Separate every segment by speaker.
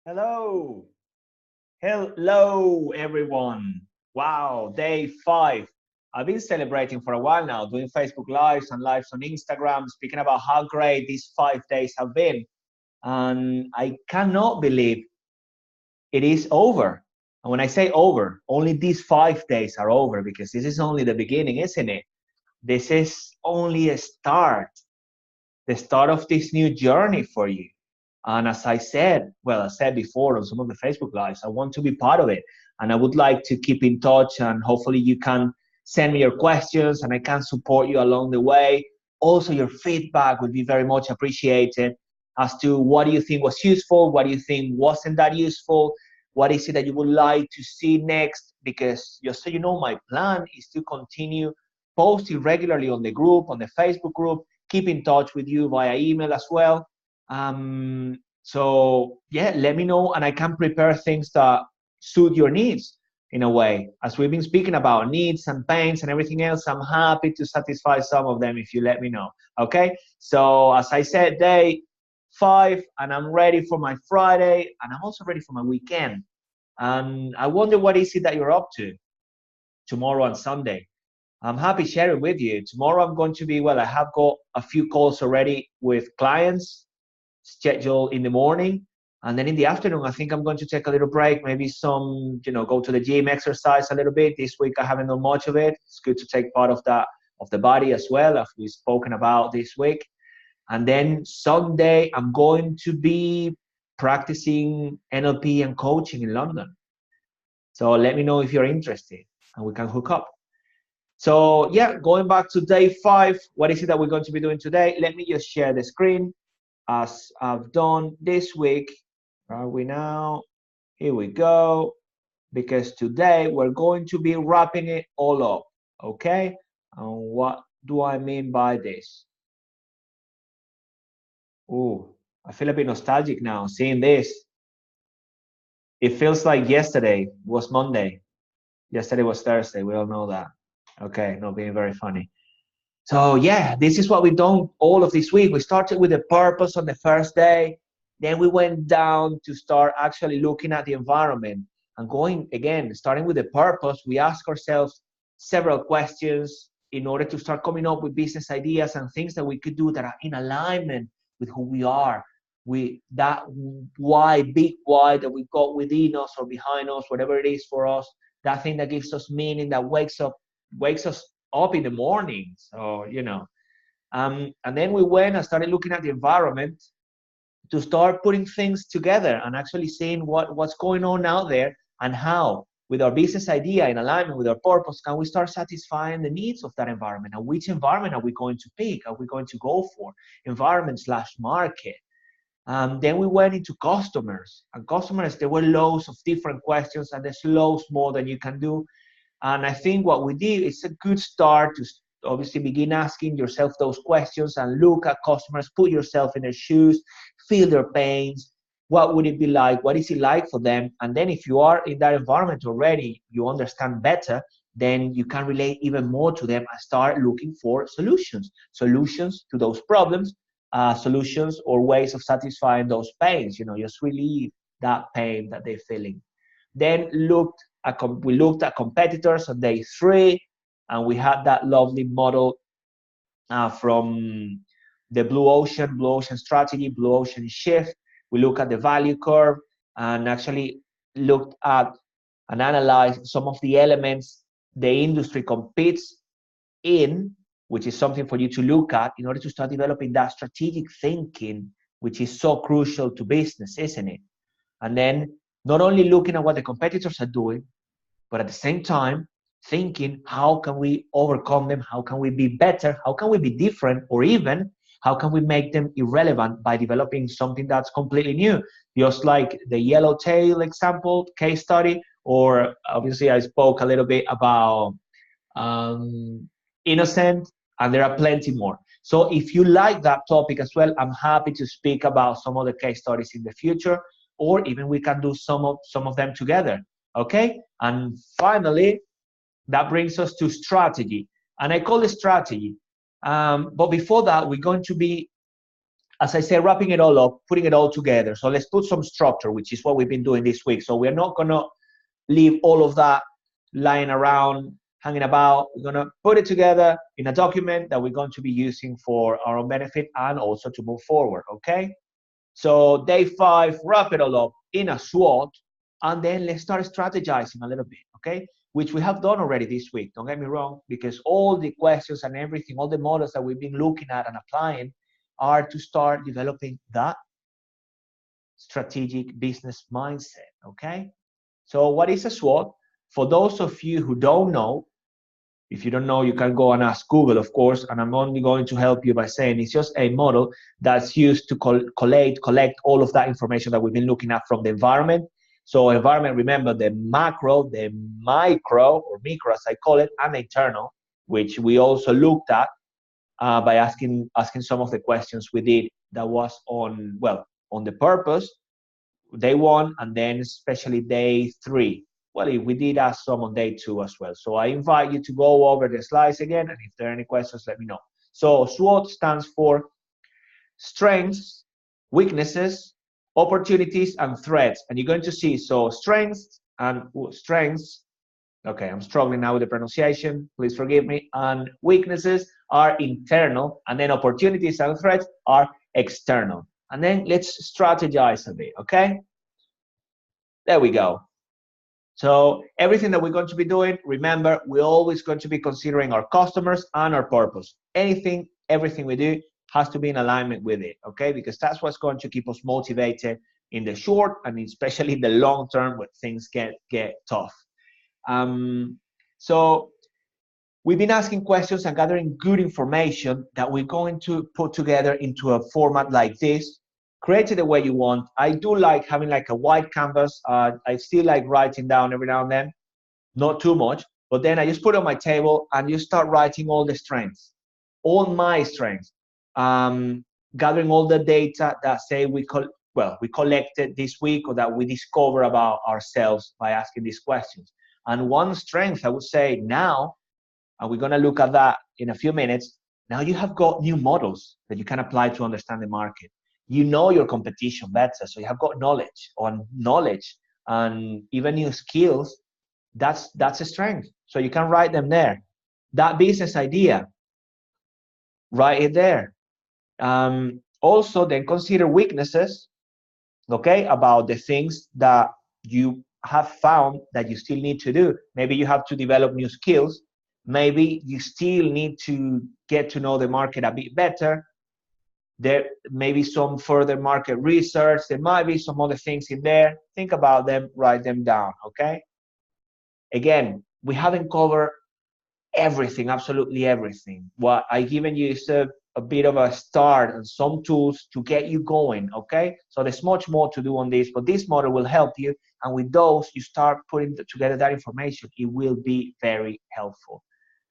Speaker 1: Hello. Hello, everyone. Wow, day 5. I've been celebrating for a while now, doing Facebook Lives and lives on Instagram, speaking about how great these 5 days have been. And I cannot believe it is over. And when I say over, only these 5 days are over because this is only the beginning, isn't it? This is only a start, the start of this new journey for you. And as I said, well, I said before on some of the Facebook Lives, I want to be part of it. And I would like to keep in touch, and hopefully you can send me your questions and I can support you along the way. Also, your feedback would be very much appreciated as to what do you think was useful, what do you think wasn't that useful, what is it that you would like to see next? Because just so you know, my plan is to continue posting regularly on the group, on the Facebook group, keep in touch with you via email as well. So yeah, let me know and I can prepare things that suit your needs in a way. As we've been speaking about needs and pains and everything else, I'm happy to satisfy some of them if you let me know. Okay. So as I said, day 5, and I'm ready for my Friday, and I'm also ready for my weekend. And I wonder what is it that you're up to tomorrow and Sunday. I'm happy sharing with you. Tomorrow I'm going to be, well, I have got a few calls already with clients scheduled in the morning. And then in the afternoon, I think I'm going to take a little break, maybe go to the gym, exercise a little bit. This week I haven't done much of it. It's good to take part of that, of the body as well, as we've spoken about this week. And then Sunday, I'm going to be practicing NLP and coaching in London. So let me know if you're interested and we can hook up. So yeah, going back to day 5, what is it that we're going to be doing today? Let me just share the screen as I've done this week. Are we now? Here we go. Because today we're going to be wrapping it all up. Okay? And what do I mean by this? Oh, I feel a bit nostalgic now seeing this. It feels like yesterday was Monday. Yesterday was Thursday. We all know that. Okay, not being very funny. So yeah, this is what we've done all of this week. We started with the purpose on the first day. Then we went down to start actually looking at the environment and going again, starting with the purpose. We ask ourselves several questions in order to start coming up with business ideas and things that we could do that are in alignment with who we are. We that why, big why that we got within us or behind us, whatever it is for us, that thing that gives us meaning, that wakes us up in the morning. So, and then we went and started looking at the environment to start putting things together and actually seeing what's going on out there and how, with our business idea in alignment with our purpose, can we start satisfying the needs of that environment? And which environment are we going to pick? Are we going to go for environment slash market? Then we went into customers, and customers, there were loads of different questions, and there's loads more that you can do. And I think what we did is a good start to obviously begin asking yourself those questions and look at customers, put yourself in their shoes, feel their pains. What would it be like? What is it like for them? And then if you are in that environment already, you understand better, then you can relate even more to them and start looking for solutions to those problems, solutions or ways of satisfying those pains, just relieve that pain that they're feeling. Then we looked at competitors on day 3, and we had that lovely model from the Blue Ocean strategy, Blue Ocean shift. We look at the value curve and actually looked at and analyzed some of the elements the industry competes in, which is something for you to look at in order to start developing that strategic thinking, which is so crucial to business, isn't it? And then not only looking at what the competitors are doing, but at the same time, thinking how can we overcome them? How can we be better? How can we be different? Or even how can we make them irrelevant by developing something that's completely new? Just like the Yellowtail example, case study, or obviously I spoke a little bit about Innocent, and there are plenty more. So if you like that topic as well, I'm happy to speak about some other case studies in the future, or even we can do some of them together. Okay? And finally, that brings us to strategy. And I call it strategy. But before that, we're going to be as I say, wrapping it all up, putting it all together. So let's put some structure, which is what we've been doing this week. So we're not going to leave all of that lying around, hanging about. We're going to put it together in a document that we're going to be using for our own benefit and also to move forward, okay? So day 5, wrap it all up in a SWOT, and then let's start strategizing a little bit, okay? Which we have done already this week, don't get me wrong, because all the questions and everything, all the models that we've been looking at and applying are to start developing that strategic business mindset, okay? So what is a SWOT? For those of you who don't know, if you don't know, you can go and ask Google, of course, and I'm only going to help you by saying it's just a model that's used to collect all of that information that we've been looking at from the environment. So environment, remember the macro, the micro, or micro as I call it, and the internal, which we also looked at by asking some of the questions we did that was on the purpose, day 1, and then especially day 3. Well, we did ask some on day 2 as well. So I invite you to go over the slides again, and if there are any questions, let me know. So SWOT stands for strengths, weaknesses, opportunities, and threats. And you're going to see, so strengths, okay, I'm struggling now with the pronunciation, please forgive me, and weaknesses are internal, and then opportunities and threats are external. And then let's strategize a bit, okay? There we go. So everything that we're going to be doing, remember, we're always going to be considering our customers and our purpose. Everything we do has to be in alignment with it, okay? Because that's what's going to keep us motivated in the short and especially the long term when things get tough. So we've been asking questions and gathering good information that we're going to put together into a format like this. Create it the way you want. I do like having like a white canvas. I still like writing down every now and then, not too much, but then I just put it on my table and you start writing all the strengths, all my strengths, gathering all the data that say we collected this week or that we discover about ourselves by asking these questions. And one strength I would say now, and we're going to look at that in a few minutes, now you have got new models that you can apply to understand the market. You know your competition better, so you have got knowledge and even new skills. That's a strength. So you can write them there. That business idea, write it there. Also, then consider weaknesses, okay, about the things that you have found that you still need to do. Maybe you have to develop new skills. Maybe you still need to get to know the market a bit better. There may be some further market research. There might be some other things in there. Think about them, write them down, okay? Again, we haven't covered everything, absolutely everything. What I've given you is a bit of a start and some tools to get you going, okay? So there's much more to do on this, but this model will help you. And with those, you start putting together that information. It will be very helpful.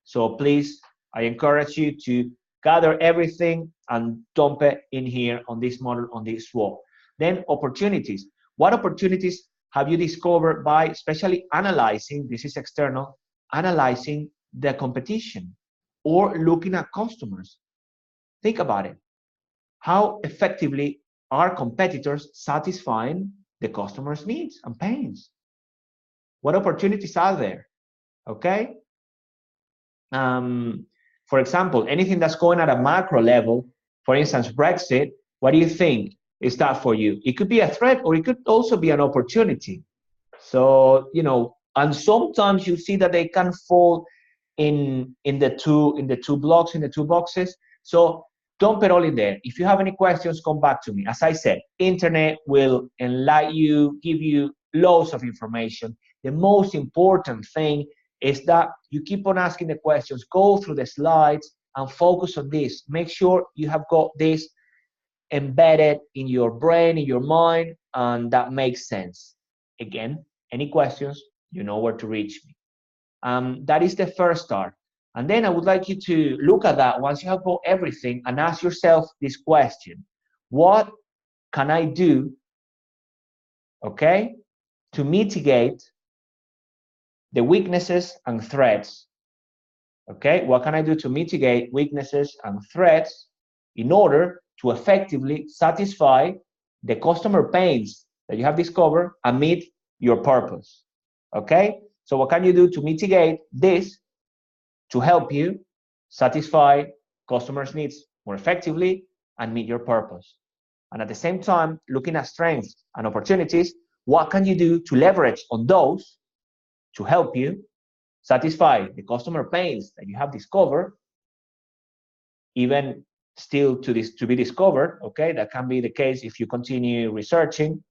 Speaker 1: So please, I encourage you to gather everything and dump it in here on this model, on this SWOT. Then opportunities. What opportunities have you discovered by especially analyzing, this is external, analyzing the competition or looking at customers? Think about it. How effectively are competitors satisfying the customer's needs and pains? What opportunities are there? Okay? For example, anything that's going at a macro level, for instance, Brexit, what do you think is that for you? It could be a threat or it could also be an opportunity. So, you know, and sometimes you see that they can fall in the two blocks, in the two boxes. So dump it all in there. If you have any questions, come back to me. As I said, internet will enlighten you, give you loads of information. The most important thing is that you keep on asking the questions, go through the slides and focus on this. Make sure you have got this embedded in your brain, in your mind, and that makes sense. Again, any questions, you know where to reach me. That is the first start. And then I would like you to look at that once you have got everything and ask yourself this question. What can I do, okay, to mitigate the weaknesses and threats? Okay, what can I do to mitigate weaknesses and threats in order to effectively satisfy the customer pains that you have discovered and meet your purpose. Okay? So what can you do to mitigate this to help you satisfy customers' needs more effectively and meet your purpose? And at the same time, looking at strengths and opportunities, what can you do to leverage on those to help you satisfy the customer pains that you have discovered, even still to be discovered, okay? That can be the case if you continue researching,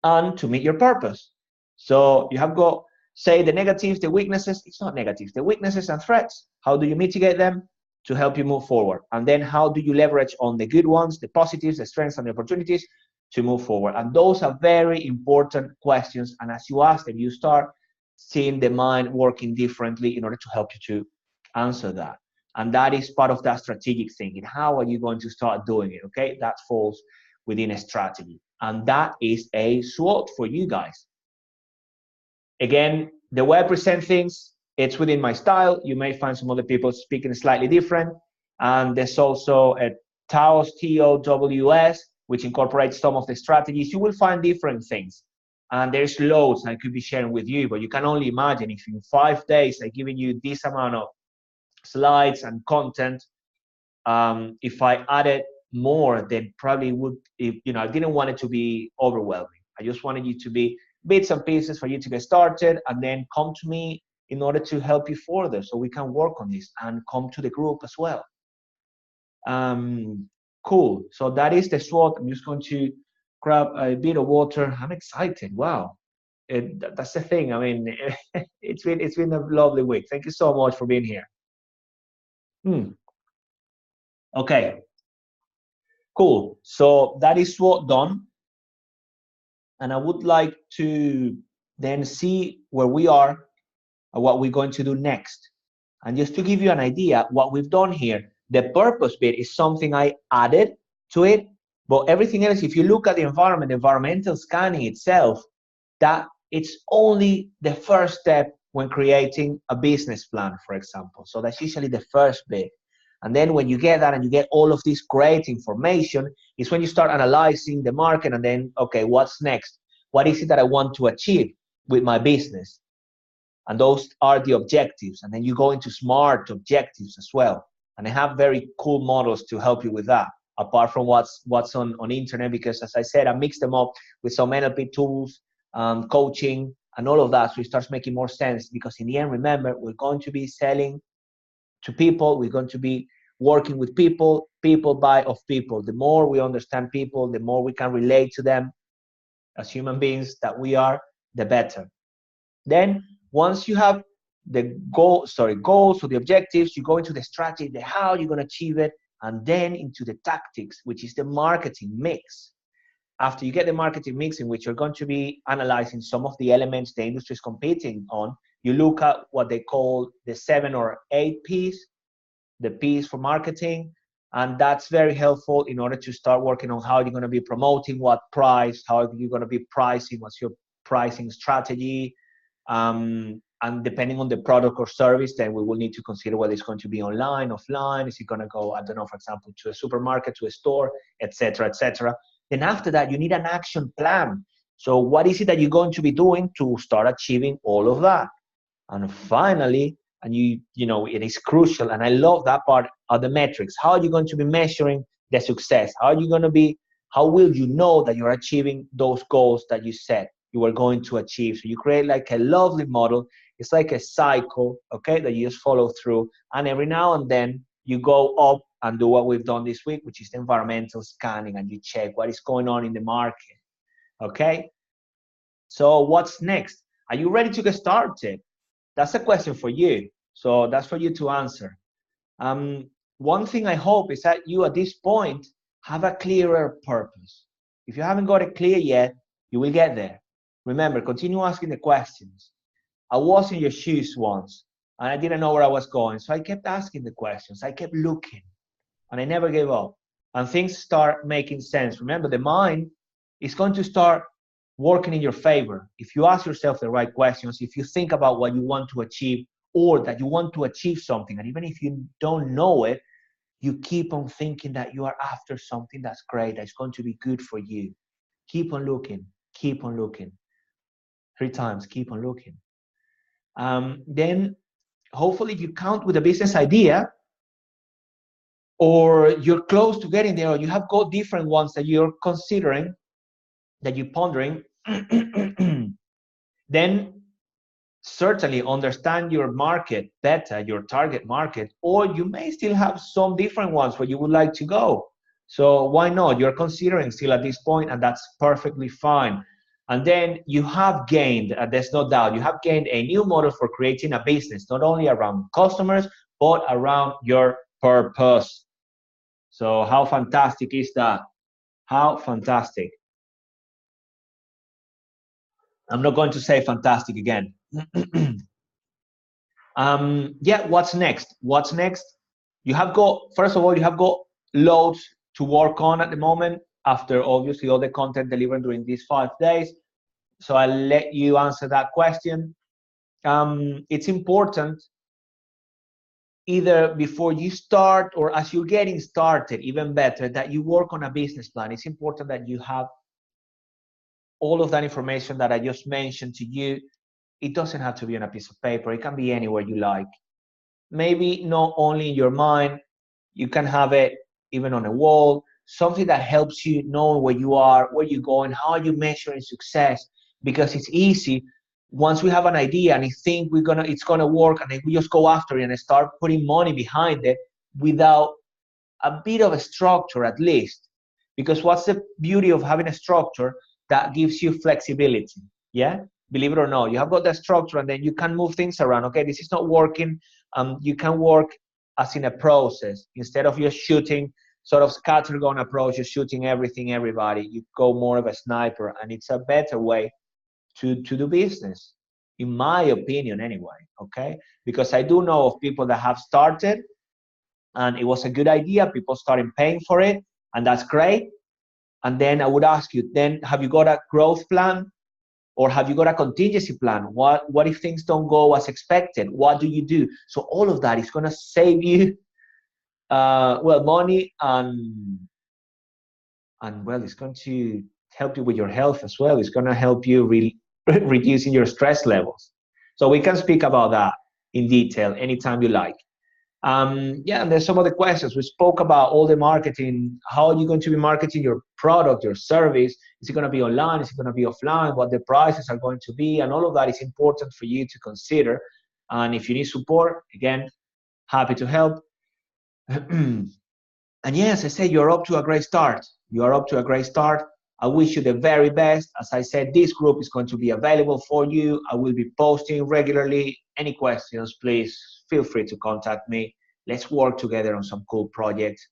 Speaker 1: and to meet your purpose. So you have got, say, the negatives, the weaknesses. It's not negatives, the weaknesses and threats. How do you mitigate them to help you move forward? And then how do you leverage on the good ones, the positives, the strengths, and the opportunities to move forward? And those are very important questions. And as you ask them, you start seeing the mind working differently in order to help you to answer that. And that is part of that strategic thinking. How are you going to start doing it? Okay, that falls within a strategy. And that is a SWOT for you guys. Again, the way I present things, it's within my style. You may find some other people speaking slightly different. And there's also a TOWS, TOWS, which incorporates some of the strategies. You will find different things. And there's loads I could be sharing with you, but you can only imagine if in 5 days I've given you this amount of slides and content, if I added more, then probably would, I didn't want it to be overwhelming. I just wanted you to be bits and pieces for you to get started, and then come to me in order to help you further so we can work on this, and come to the group as well. Cool. So that is the SWOT. I'm just going to grab a bit of water. I'm excited. Wow. That's the thing. I mean, it's been a lovely week. Thank you so much for being here. Okay. Cool. So that is SWOT done. And I would like to then see where we are and what we're going to do next. And just to give you an idea, what we've done here, the purpose bit is something I added to it, but everything else, if you look at the environment, environmental scanning itself, that it's only the first step when creating a business plan, for example. So that's usually the first bit. And then when you get that and you get all of this great information, is when you start analyzing the market, and then, okay, what's next? What is it that I want to achieve with my business? And those are the objectives. And then you go into SMART objectives as well. And I have very cool models to help you with that, apart from what's on internet, because as I said, I mix them up with some NLP tools, coaching, and all of that. So it starts making more sense, because in the end, remember, we're going to be selling to people. We're going to be working with people. People buy of people. The more we understand people, the more we can relate to them as human beings that we are, the better. Then once you have the goals or the objectives, you go into the strategy, the how you're going to achieve it, and then into the tactics, which is the marketing mix. After you get the marketing mix, in which you're going to be analyzing some of the elements the industry is competing on, you look at what they call the 7 or 8 P's, the P's for marketing, and that's very helpful in order to start working on how you're going to be promoting, what price, how you're going to be pricing, what's your pricing strategy, and depending on the product or service, then we will need to consider whether it's going to be online, offline, is it going to go, I don't know, for example, to a supermarket, to a store, etc., etc. Then after that, you need an action plan. So what is it that you're going to be doing to start achieving all of that? And finally, and you know, it is crucial, and I love that part, are the metrics. How are you going to be measuring the success? How will you know that you're achieving those goals that you set you are going to achieve? So you create like a lovely model. It's like a cycle, okay, that you just follow through. And every now and then you go up and do what we've done this week, which is the environmental scanning, and you check what is going on in the market, okay? So what's next? Are you ready to get started? That's a question for you. So that's for you to answer. One thing I hope is that you at this point have a clearer purpose. If you haven't got it clear yet, you will get there. Remember, continue asking the questions. I was in your shoes once and I didn't know where I was going. So I kept asking the questions. I kept looking and I never gave up. And things start making sense. Remember, the mind is going to start working in your favor. If you ask yourself the right questions, if you think about what you want to achieve, or that you want to achieve something, and even if you don't know it, you keep on thinking that you are after something that's great, that's going to be good for you. Keep on looking, keep on looking. 3 times, keep on looking. Then hopefully you count with a business idea, or you're close to getting there, or you have got different ones that you're considering, that you're pondering. Then certainly understand your market better, your target market, or you may still have some different ones where you would like to go. So why not? You're considering still at this point, and that's perfectly fine. And then you have gained, there's no doubt, you have gained a new model for creating a business, not only around customers, but around your purpose. So how fantastic is that? How fantastic. I'm not going to say fantastic again. Yeah, what's next? What's next? You have got, first of all, you have got loads to work on at the moment after obviously all the content delivered during these 5 days. So I'll let you answer that question. It's important either before you start or as you're getting started, even better, that you work on a business plan. It's important that you have all of that information that I just mentioned to you. It doesn't have to be on a piece of paper. It can be anywhere you like. Maybe not only in your mind, you can have it even on a wall, something that helps you know where you are, where you're going, how are you measuring success, because it's easy once we have an idea and we think it's gonna work, and then we just go after it and start putting money behind it without a bit of a structure at least. Because what's the beauty of having a structure? That gives you flexibility. Yeah, believe it or not, you have got the structure, and then you can move things around. Okay, this is not working. You can work as in a process instead of just shooting sort of scattergun approach. You're shooting everything, everybody. You go more of a sniper, and it's a better way to do business, in my opinion, anyway. Okay, because I do know of people that have started, and it was a good idea. People started paying for it, and that's great. And then I would ask you, then have you got a growth plan? Or have you got a contingency plan? What if things don't go as expected? What do you do? So all of that is going to save you, well, money, and well, it's going to help you with your health as well. It's going to help you reducing your stress levels. So we can speak about that in detail anytime you like. Yeah, and there's some other questions. We spoke about all the marketing. How are you going to be marketing your product, your service? Is it going to be online? Is it going to be offline? What the prices are going to be? And all of that is important for you to consider. And if you need support, again, happy to help. And yes, I said, you're up to a great start. You are up to a great start. I wish you the very best. As I said, this group is going to be available for you. I will be posting regularly. Any questions, please feel free to contact me. Let's work together on some cool projects.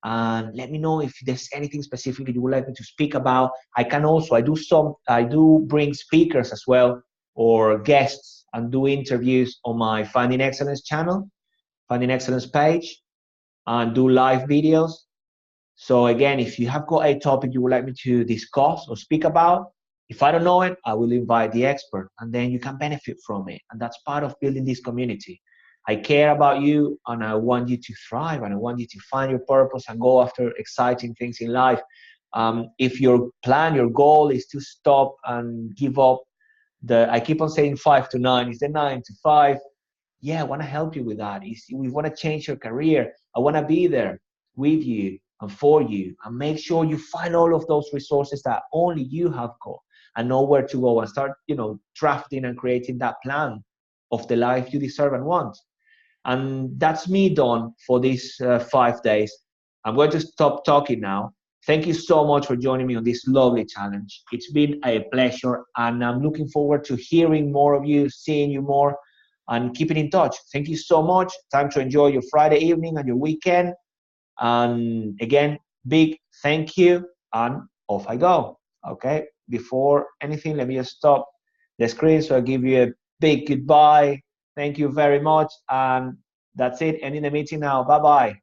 Speaker 1: And let me know if there's anything specific you would like me to speak about. I do bring speakers as well, or guests, and do interviews on my Finding Excellence channel, Finding Excellence page, and do live videos. So again, if you have got a topic you would like me to discuss or speak about, if I don't know it, I will invite the expert, and then you can benefit from it. And that's part of building this community. I care about you, and I want you to thrive, and I want you to find your purpose and go after exciting things in life. If your plan, your goal is to stop and give up, I keep on saying 5 to 9, it's the 9 to 5. Yeah, I want to help you with that. We want to change your career. I want to be there with you and for you, and make sure you find all of those resources that only you have got, and know where to go, and start, drafting and creating that plan of the life you deserve and want. And that's me done for these 5 days. I'm going to stop talking now. Thank you so much for joining me on this lovely challenge. It's been a pleasure, and I'm looking forward to hearing more of you, seeing you more, and keeping in touch. Thank you so much. Time to enjoy your Friday evening and your weekend. And again, big thank you, and off I go. Okay, before anything, let me just stop the screen so I give you a big goodbye. Thank you very much, and that's it. Ending the meeting now. Bye bye.